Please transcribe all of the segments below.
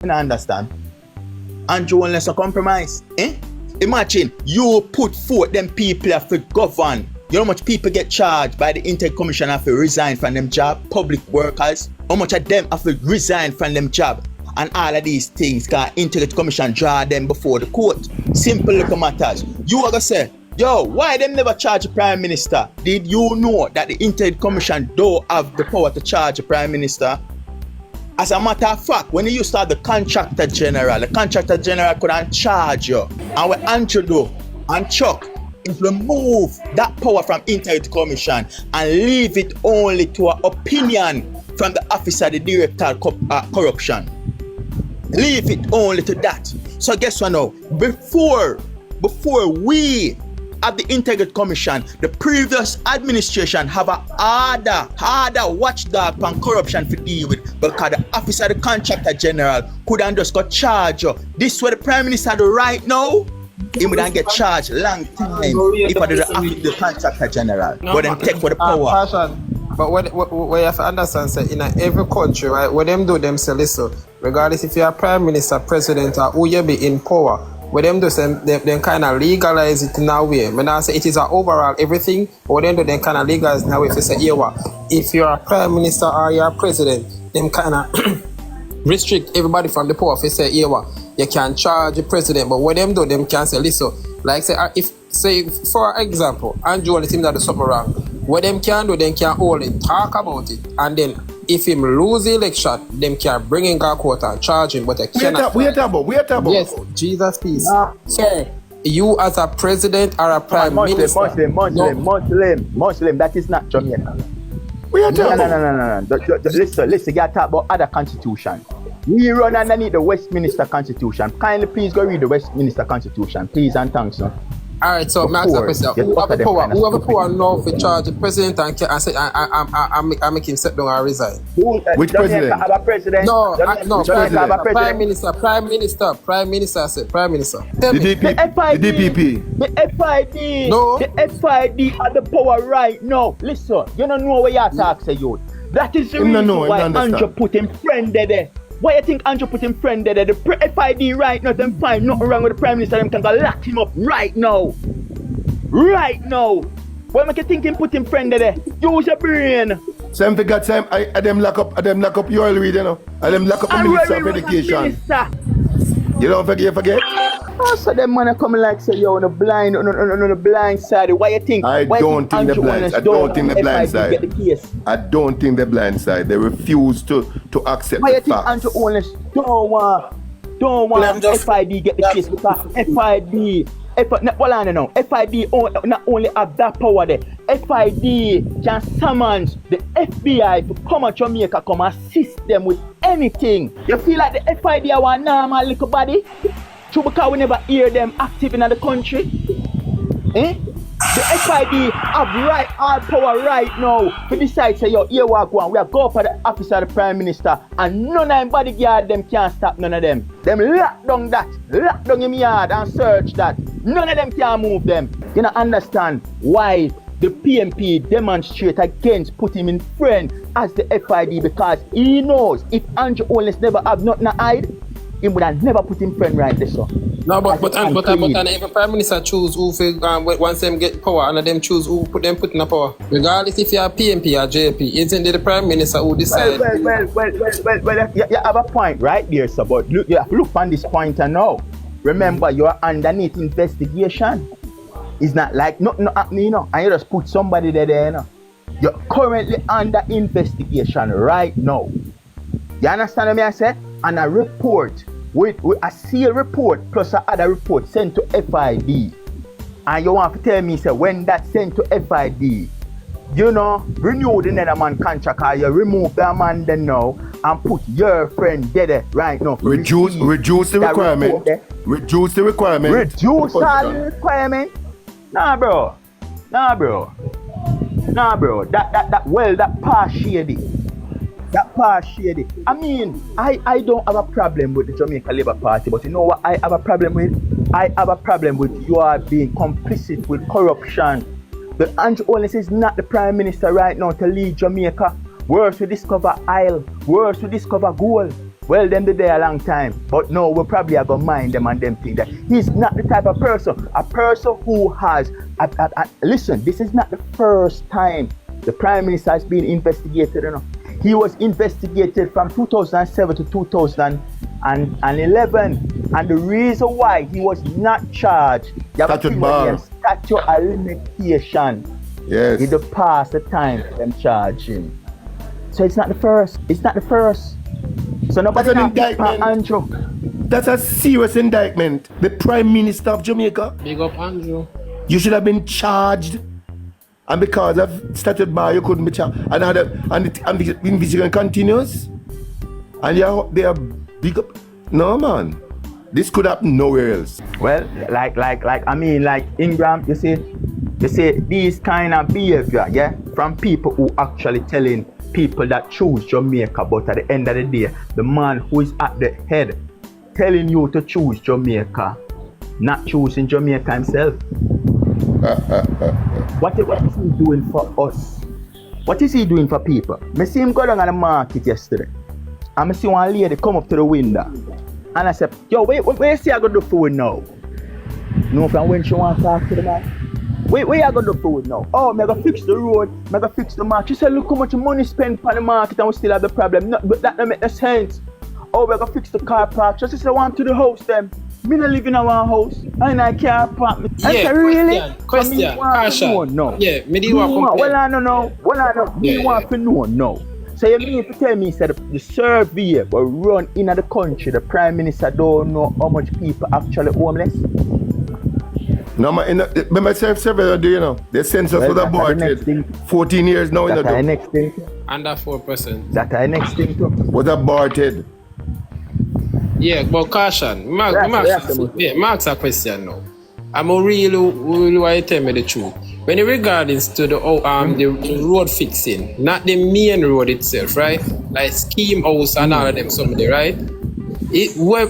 I don't understand. Andrew Holness a compromise. Imagine you put forth them people have to govern. You know how much people get charged by the Intake Commission have to resign from them job? Public workers. How much of them have to resign from them job? And all of these things can Intake Commission draw them before the court. Simple little matters. You are gonna say, yo, why them never charge the Prime Minister? Did you know that the Intake Commission don't have the power to charge the Prime Minister? As a matter of fact, when you used to have the Contractor General couldn't charge you. And what Andrew do and Chuck is remove that power from Intake Commission and leave it only to an opinion from the Office of the Director of Corruption. Leave it only to that. So guess what now? Before we at the Integrity Commission, the previous administration have a harder watchdog on corruption to deal with, because the Office of the Contractor General couldn't just go charge you. This is what the Prime Minister do right now. He wouldn't get charged long time if I do the Contractor General. But then take for the power. But what you have to understand, say, in every country, right, what them do, them say, listen, regardless if you're a Prime Minister, President, or who you be in power, what them do, them kind of legalize it in a way. When I say it is an overall everything, but what them do, them kind of legalize it in a way. If you say, if you're a Prime Minister or you're a President, them kind of restrict everybody from the power. If you say, you can charge the President, but what them do, them can say, listen, like say, for example, Andrew Holness him that do something wrong. What them can do, them can only talk about it, and then if him lose the election, them can bring in court and charge him, but they cannot. Wait about. Yes, Jesus peace. So, you as a president or a prime minister. Muslim, that is not Jamaica. No. Listen, you got to talk about other constitution. We run underneath the Westminster Constitution. Kindly please go read the Westminster Constitution, please and thanks. Alright, so my question, who have the power now to charge the president and say I make him step down and resign? Which president? Have a president? No, Prime Minister. I said Prime Minister. The DPP. The FID. No. The FID have the power right now. Listen, you don't know what you're talking about. That is the reason why Andrew put him friend there. Why you think Andrew put him friend there? The FID right now, them find nothing wrong with the Prime Minister, them can go lock him up right now. Right now. Why make you think him put him friend there? Use your brain. Same thing got time, I them lock up you all read, you know. I them lock up the Minister of Education. You don't forget? Oh, so them man are coming like say you're on the blind side. Why you think? I don't think the blind side. They refuse to accept why the you think facts. Andrew Holness don't want FID get the case, because FID not only have that power there. FID can summons the FBI to come to Jamaica, come assist them with anything. You feel like the FID are one normal little body? True, because we never hear them active in the country. The FID have all power right now to decide, say, yo, here we are going. We are going for the office of the Prime Minister, and none of them bodyguard them can't stop none of them. Them lock down in yard and search that. None of them can move them. You don't understand why the PMP demonstrate against putting him in friend as the FID, because he knows if Andrew Holness never have nothing to hide, he would have never put him friend right there, so. No, but if a Prime Minister choose who once them get power, and them choose who put in the power. Regardless if you're PMP or JP, isn't it the Prime Minister who decides? Well, you have a point right there, sir, but look, you have to look on this point now. Remember, you're underneath investigation. It's not like nothing happening, you know, and you just put somebody there, you know. You're currently under investigation right now. You understand what I said? And a report, with a sealed report plus another report sent to FID. And you want to tell me, say, when that's sent to FID, you know, renew the Netherman contract, or you remove the man then now and put your friend there right now. Reduce the requirement. Reduce the requirement. Reduce all the requirement. Nah, bro. That part shady. I mean, I don't have a problem with the Jamaica Labour Party, but you know what I have a problem with? I have a problem with you are being complicit with corruption. The Andrew Holness is not the Prime Minister right now to lead Jamaica. Worse, we discover oil. Worse, we discover gold. Well, them did there a long time, but no, we probably are gonna mind them and them think that he's not the type of person. A person who has, listen, this is not the first time the Prime Minister has been investigated. You know, he was investigated from 2007 to 2011, and the reason why he was not charged, Statute bar. Statute of limitation. Yes. He did pass the time for them charge him. So it's not the first. It's not the first. So nobody That's an can pick indictment. Andrew. That's a serious indictment. The Prime Minister of Jamaica. Big up Andrew. You should have been charged. And because of statute bar, you couldn't be charged. And the investigation continues. And they are big up. No, man. This could happen nowhere else. Well, like Ingram, you see these kind of behavior, yeah, from people who actually telling people that choose Jamaica, but at the end of the day, the man who is at the head telling you to choose Jamaica, not choosing Jamaica himself. What is he doing for us? What is he doing for people? I see him go down on the market yesterday, and I see one lady come up to the window, and I said, yo, where you see I go do food now? No, from when she want to talk to the man. Where you gonna do food now? Oh, I gotta fix the road, I gotta fix the market. She said, look how much money spent on the market and we still have the problem. No, but that don't make no sense. Oh, we gotta fix the car park. She said, I want to the house then. Me not live in our house. I not car park. I said, really? Question. No. Yeah, me do want to Well, I don't know. Me want to know no. So you mean to tell me that the survey will run in the country, the Prime Minister don't know how much people actually homeless? No, myself several do, you know. The census was aborted 14 years now. That's the next thing. Under 4%. That's the next thing too. Was aborted. Yeah, but caution. Mark's a question now. I'm really want to tell me the truth. When it regards to the road fixing, not the main road itself, right? Like scheme house and all of them somebody, right? Where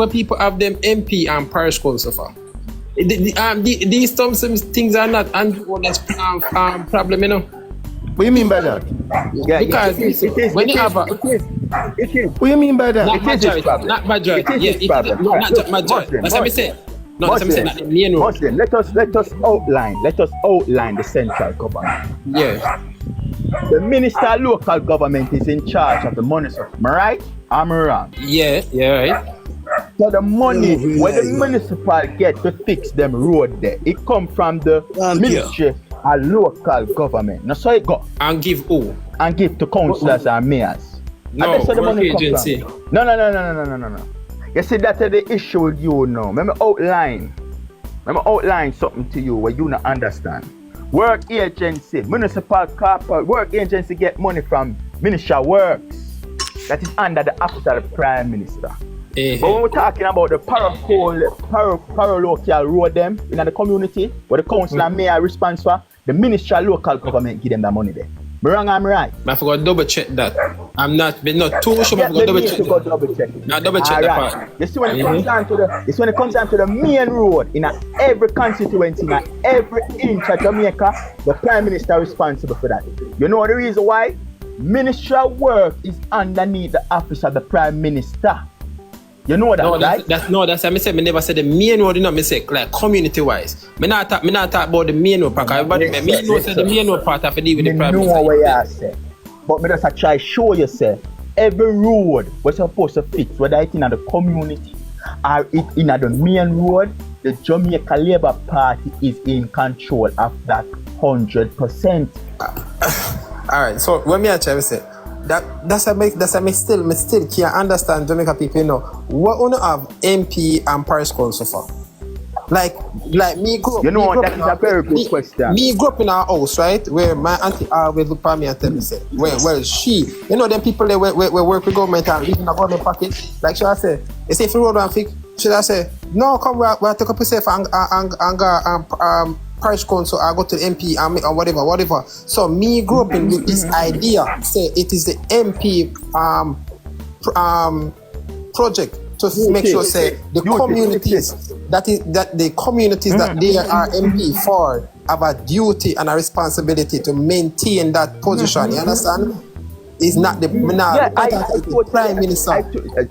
people have them MP and parish council for? These some things are not Andrew's problem, you know. What do you mean by that? Yeah, because it is. When you have What do you mean by that? not majority, not majority. It is Not majority. That's what I say. No, that's what I say. Not the main road. Muslim, let us outline the central government. Yeah. The minister of local government is in charge of the municipal. Am I right? Am I wrong? Yeah, right. So the money where the municipal get to fix them road there, it come from the ministry of local government. Now so it go. And give who? And give to councillors and mayors. No, and that's where the work money agency. come from. No. You see that's the issue with you now. Let me outline something to you where you not understand. Work agency, municipal corporate work agency get money from Ministry of Works. That is under the office of the Prime Minister. But when we're talking about the paralocal road them in the community, where the council and mayor response for, the Ministry of Local Government give them that money there. Me wrong, I'm right. I forgot to double check that. I'm not too sure, but I forgot to double check that. Now double check that part. You see when it comes down to the main road in every constituency, in every inch of Jamaica, the Prime Minister is responsible for that. You know the reason why? Ministry of Work is underneath the office of the Prime Minister. You know that, right? That's what I said. Me never said the main road, you know, me say like community wise. Me not talk about the main road part. Everybody me know say the main road part have to deal with the Prime Minister. You know what you say. But me just try show you say every road was supposed to fix, whether it's in the community or it's in the main road, the Jamaica Labour Party is in control of that 100%. Alright, so when me actually say that's a me still can't understand Jamaica people, you know. What wanna have MP and parish council for? Like me grow. You know that is a very good question. Me grew up in our house, right? Where my auntie always look at me and tell me say, well she, you know them people that we work with government and live in a government pocket. Like she say, you say if you road and fix, she say, no, come we take up yourself and parish council, I go to the MP and whatever. So me grew up in with this idea, say it is the MP project to make sure say the communities that the communities that they are MP for have a duty and a responsibility to maintain that position. You understand? is not the prime minister.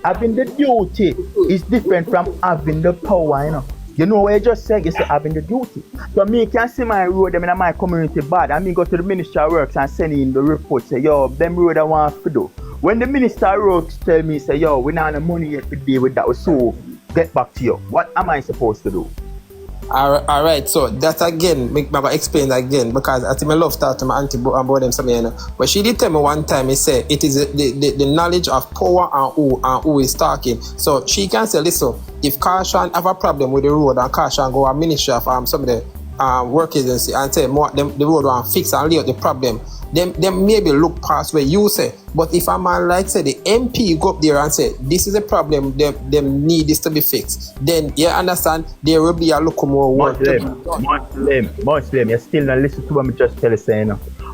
Having the duty is different from having the power, you know. You know what you just said? You say having the duty. So me can see my road them in my community bad, and me go to the Minister of Works and send in the report, say, yo, them road I want to do. When the Minister of Works tell me, say, yo, we not have the money yet to deal with that, so get back to you. What am I supposed to do? All right, so that again, make Baba explain that again, because I think I love start to my auntie about them something, you know. But she did tell me one time, he said it is the knowledge of power and who is talking. So she can say, listen, if Karshan have a problem with the road and Karshan go a ministry of some of the work agency and say more the road will fix and lay out the problem, them maybe look past where you say. But if a man like say the MP go up there and say this is a problem, them need this to be fixed, then you understand there will be a look more work. Muslim, you still not listen to what I just tell you saying.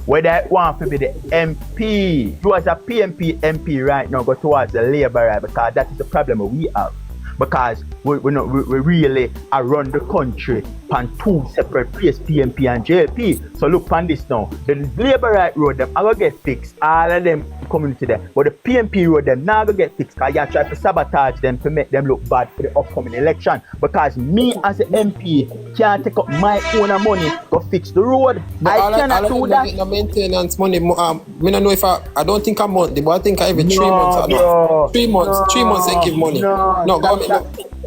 Whether I want to be the MP, you as a PMP MP right now go towards the Labour right, because that is the problem we have. Because we really run the country on two separate places, PMP and JLP. So look on this now. The Labour right road, them are going to get fixed. All of them community there. But the PMP road, them not going to get fixed. Because you try to sabotage them to make them look bad for the upcoming election. Because me as an MP can't take up my own money to fix the road. But I cannot do that. The maintenance money, I don't know if I don't think a month, but I think every 3 months. No. 3 months they give money. No, government.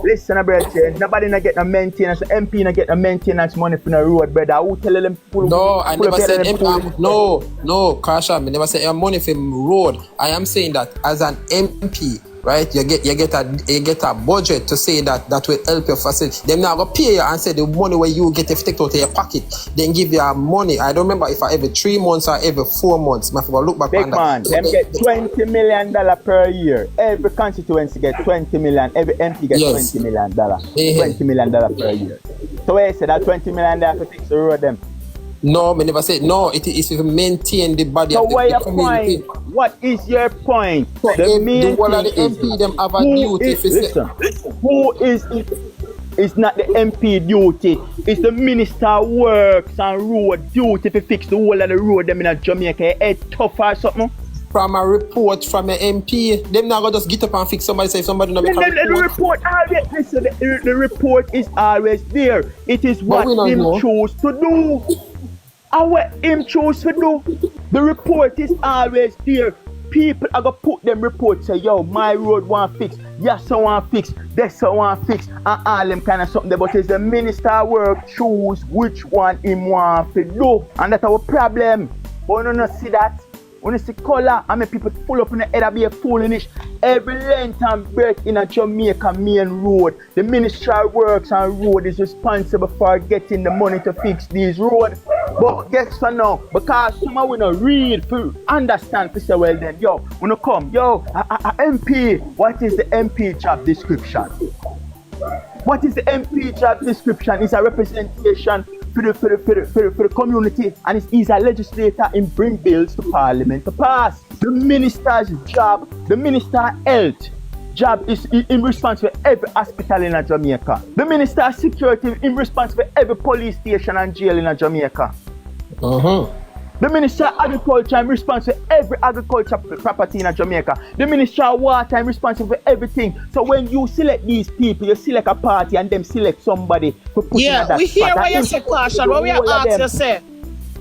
Listen, brother, nobody not get no maintenance. MP not get no maintenance money for the road, brother. Who tell them? No, I never said MP. No, Karshan, I never said money for road. I am saying that as an MP, right? You get a budget to say that will help your facility. Them now go pay you and say the money where you get if you take out of your pocket, then give you money. I don't remember if every 3 months or every 4 months. I forgot look back big on man, that. them get $20 million per year. Every constituency get 20 million. Every MP get $20 million. $20 million per year. So where I said that $20 million to fix the road them. No, I never said no. It is to maintain the body of the community. What is your point? So the main thing the MP them have a duty. Who is not the MP duty? It's the Minister of Works and Road duty to fix the whole of the road them in Jamaica. It's tough or something. From a report from an MP, them now go just get up and fix somebody. Say somebody not make a report. The report always listen. The report is always there. It is what him choose to do. And what him choose to do, the report is always there. People are going to put them reports, say, yo, my road want fix, yes, I want fix, this I want fix, and all them kind of something there. But it's the Minister of Work choose which one him want to do. And that's our problem. But you don't see that. When you see color, I mean people pull up in the head and be a foolish. Every length and breadth in a Jamaica main road, the Ministry of Works and Road is responsible for getting the money to fix these roads. But guess what now? Because someone will not read, to understand, to say, well then, yo, when you come, yo, MP, what is the MP job description? What is the MP job description? It's a representation for the community, and he's a legislator in bring bills to Parliament to pass. The minister's job, the Minister of Health job is in response for every hospital in Jamaica. The Minister of Security in response for every police station and jail in Jamaica. The Minister of Agriculture in response for every agriculture property in Jamaica. The Minister of Water in response for everything. So when you select these people, you select a party and them select somebody for putting in that we hear spot. what you say, Karshan. What we are asking you say,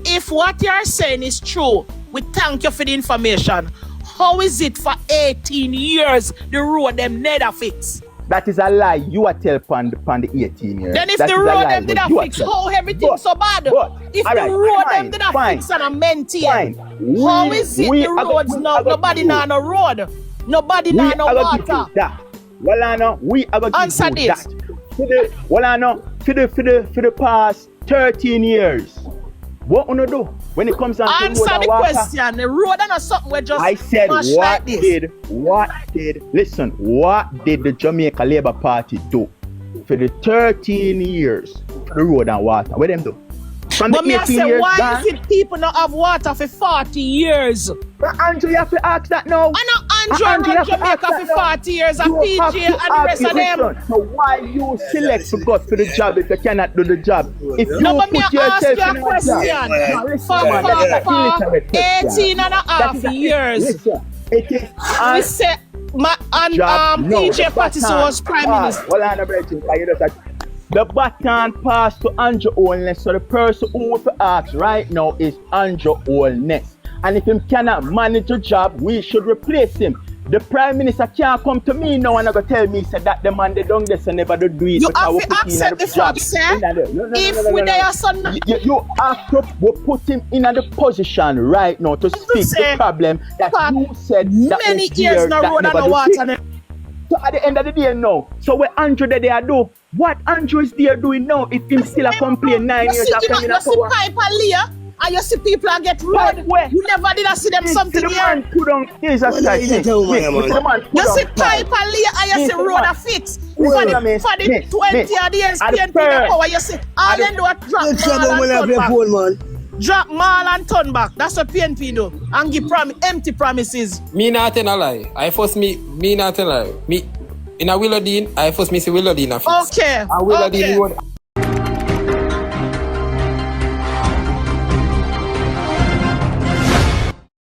if what you are saying is true, we thank you for the information. How is it for 18 years the road them never fix? That is a lie. You are tell upon the 18 years. Then if that the road them did not fix, how everything so bad? If the road them did not fix and maintain, how is it the roads now? Nobody now no road. Nobody now no water. Well, I know we are going to answer do this. That. Well, I know for the past 13 years. What you do when it comes down to answer road and the water? question. The road and something we just I said what like this. what did the Jamaica Labour Party do for the 13 years for the road and water? What them do? From but the me 18 I say years why is it people not have water for 40 years? But Andrew, you have to ask that now. I not Andrew run Jamaica for 40 years and PJ and the rest of them. So why you select to go for the job if you cannot do the job? If you No, but me put ask yourself you a in a question. job, now listen, For man, that's an illiterate question. 18 and a half years. Listen, it is We say PJ Patterson was Prime Minister. Hold on a minute, you just the baton passed to Andrew Holness, so the person who we ask right now is Andrew Holness. And if him cannot manage a job, we should replace him. The Prime Minister can't come to me now and tell me say that the man they don't this and never do it. You have to accept the fact, sir. If we there son, you have to put him in the position right now to fix the problem that you said that many is years there no that road and never no do water. fix. So at the end of the day now, so what Andrew there do? What Andrew is there doing now if him still a complain 9 years after him in a power? You see pipe and layer and you see people and get road. You never did see them something the here. man put on Jesus Christ. You see pipe and layer and you see road a fix. For the 20 odd years PNP the power, you see all them do a drop mall and turn back. That's what PNP do. And give empty promises. Me not tell a lie. I first me not tell a lie. Me in a Willowdene, I first me see Willowdene a fix. Okay. And Willowdene road